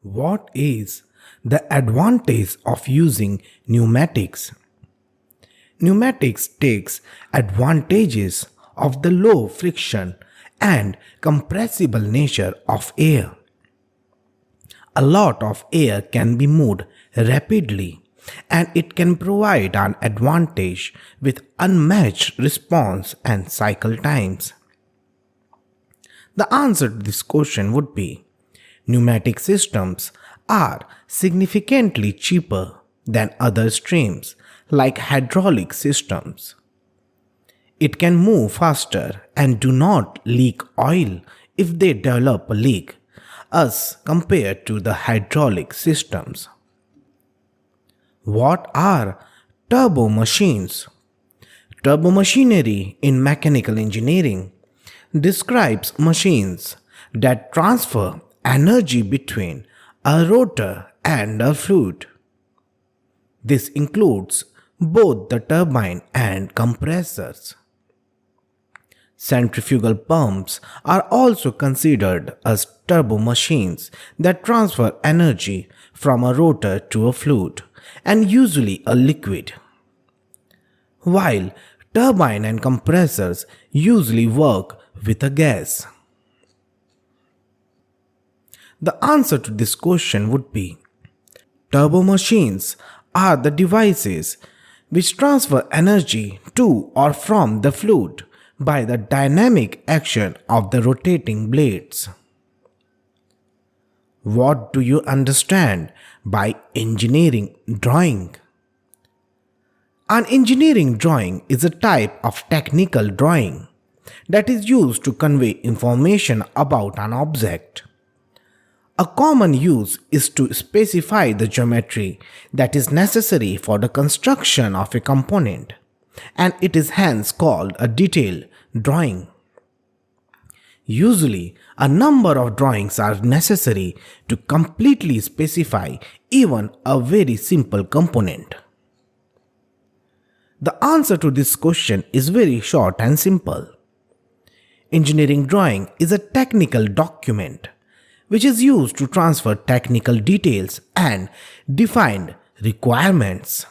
What is the advantage of using pneumatics? Pneumatics takes advantages of the low friction and compressible nature of air. A lot of air can be moved rapidly and it can provide an advantage with unmatched response and cycle times. The answer to this question would be pneumatic systems are significantly cheaper than other streams like hydraulic systems. It can move faster and do not leak oil if they develop a leak as compared to the hydraulic systems. What are turbo machines? Turbomachinery in mechanical engineering describes machines that transfer energy between a rotor and a fluid. This includes both the turbine and compressors. Centrifugal pumps are also considered as turbo machines that transfer energy from a rotor to a fluid and usually a liquid. While turbine and compressors usually work with a gas. The answer to this question would be turbo machines are the devices which transfer energy to or from the fluid by the dynamic action of the rotating blades. What do you understand by engineering drawing? An engineering drawing is a type of technical drawing that is used to convey information about an object. A common use is to specify the geometry that is necessary for the construction of a component, and it is hence called a detailed drawing. Usually, a number of drawings are necessary to completely specify even a very simple component. The answer to this question is very short and simple. Engineering drawing is a technical document which is used to transfer technical details and define requirements.